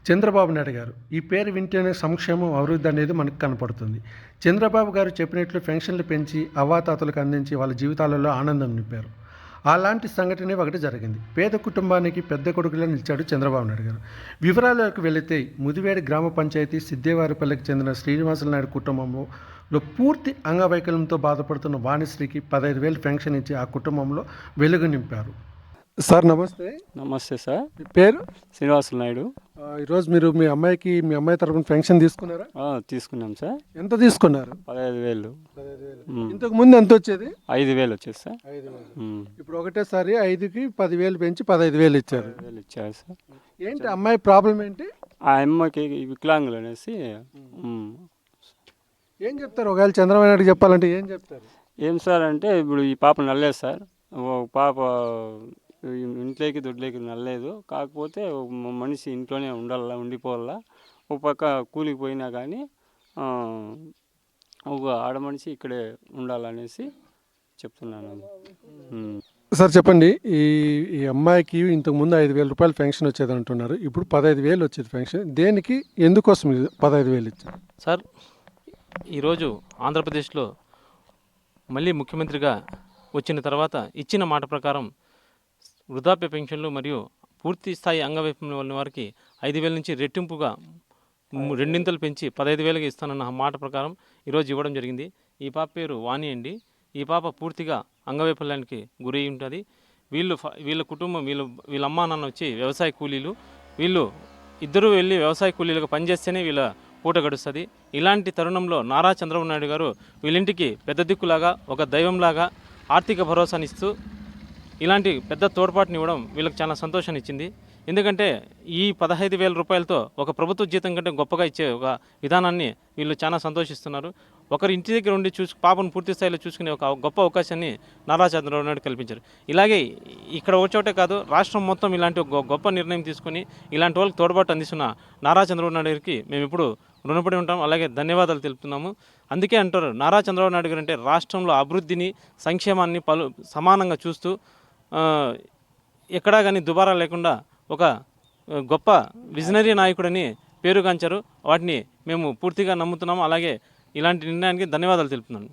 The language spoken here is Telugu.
చంద్రబాబు నాయుడు గారు. ఈ పేరు వింటేనే సంక్షేమం, అభివృద్ధి అనేది మనకు కనపడుతుంది. చంద్రబాబు గారు చెప్పినట్లు పెన్షన్లు పెంచి అవ్వాతాతలకు అందించి వాళ్ళ జీవితాలలో ఆనందం నింపారు. అలాంటి సంఘటనే ఒకటి జరిగింది. పేద కుటుంబానికి పెద్ద కొడుకులా నిలిచాడు చంద్రబాబు నాయుడు గారు. వివరాలకు వెళితే ముదివేడి గ్రామ పంచాయతీ సిద్దేవారిపల్లికి చెందిన శ్రీనివాసులు నాయుడు కుటుంబంలో పూర్తి అంగవైకల్యంతో బాధపడుతున్న వాణిశ్రీకి 15,000 పెన్షన్ ఇచ్చి ఆ కుటుంబంలో వెలుగు నింపారు. సార్ నమస్తే. నమస్తే సార్. మీ పేరు? శ్రీనివాసులు నాయుడు. ఈరోజు మీరు మీ అమ్మాయి తరపున పెన్షన్ తీసుకున్నారా? తీసుకున్నాం సార్. ఎంత తీసుకున్నారు? 15,000. ఇంతకు ముందు ఎంత వచ్చేది? 5,000 వచ్చేది సార్. ఇప్పుడు ఒకటేసారి 5కి 10,000 పెంచి 15,000 ఇచ్చారు. 15,000 ఇచ్చారు సార్. ఏంటి అమ్మాయి ప్రాబ్లం ఏంటి? ఆ అమ్మకి వికలాంగులు అనేసి. ఏం చెప్తారు? ఒకవేళ చంద్రబాబు నాయుడు చెప్పాలంటే ఏం చెప్తారు? ఏం సార్ అంటే ఇప్పుడు ఈ పాప నల్లేదు సార్. పాప ఇంట్లోకి దొడ్లోకి నల్లేదు. కాకపోతే మనిషి ఇంట్లోనే ఉండిపోవాలా. ఒక పక్క కూలికి పోయినా కానీ ఒక ఆడ మనిషి ఇక్కడే ఉండాలనేసి చెప్తున్నాను. సార్ చెప్పండి, ఈ అమ్మాయికి ఇంతకుముందు 5,000 రూపాయలు పెన్షన్ వచ్చేది అంటున్నారు. ఇప్పుడు 15,000 వచ్చేది పెన్షన్. దేనికి, ఎందుకోసం 15,000 ఇచ్చారు? సార్, ఈరోజు ఆంధ్రప్రదేశ్లో మళ్ళీ ముఖ్యమంత్రిగా వచ్చిన తర్వాత ఇచ్చిన మాట ప్రకారం వృద్ధాప్య పెన్షన్లు మరియు పూర్తి స్థాయి అంగవైకల్యం ఉన్న వారికి 5,000 నుంచి రెట్టింపుగా రెండింతలు పెంచి 15,000కి ఇస్తానన్న మాట ప్రకారం ఈరోజు ఇవ్వడం జరిగింది. ఈ పాప పేరు వాణి అండి. ఈ పాప పూర్తిగా అంగవైకల్యానికి గురై ఉంటుంది. వీళ్ళ కుటుంబం వీళ్ళ అమ్మా నాన్న వచ్చి వ్యవసాయ కూలీలు. వీళ్ళు ఇద్దరూ వెళ్ళి వ్యవసాయ కూలీలుగా పనిచేస్తేనే వీళ్ళ పూట గడుస్తుంది. ఇలాంటి తరుణంలో నారా చంద్రబాబు నాయుడు గారు వీళ్ళింటికి పెద్ద దిక్కులాగా, ఒక దైవంలాగా ఆర్థిక భరోసాని ఇస్తూ ఇలాంటి పెద్ద తోడ్పాటుని ఇవ్వడం వీళ్ళకి చాలా సంతోషాన్ని ఇచ్చింది. ఎందుకంటే ఈ 15,000 రూపాయలతో ఒక ప్రభుత్వ జీతం కంటే గొప్పగా ఇచ్చే ఒక విధానాన్ని వీళ్ళు చాలా సంతోషిస్తున్నారు. ఒకరి ఇంటి దగ్గర ఉండి పాపను పూర్తి స్థాయిలో చూసుకునే ఒక గొప్ప అవకాశాన్ని నారా చంద్రబాబు నాయుడు కల్పించారు. ఇలాగే ఇక్కడ వచ్చేటే కాదు, రాష్ట్రం మొత్తం ఇలాంటి ఒక గొప్ప నిర్ణయం తీసుకొని ఇలాంటి వాళ్ళకి తోడ్పాటు అందిస్తున్న నారా చంద్రబాబు నాయుడు గారికి మేము ఇప్పుడు రుణపడి ఉంటాం. అలాగే ధన్యవాదాలు తెలుపుతున్నాము. అందుకే అంటారు, నారా చంద్రబాబు నాయుడు గారు అంటే రాష్ట్రంలో అభివృద్ధిని, సంక్షేమాన్ని సమానంగా చూస్తూ ఎక్కడా కానీ దుబారా లేకుండా ఒక గొప్ప విజనరీ నాయకుడని పేరుగాంచారు. వాటిని మేము పూర్తిగా నమ్ముతున్నాము. అలాగే ఇలాంటి నిర్ణయానికి ధన్యవాదాలు తెలుపుతున్నాను.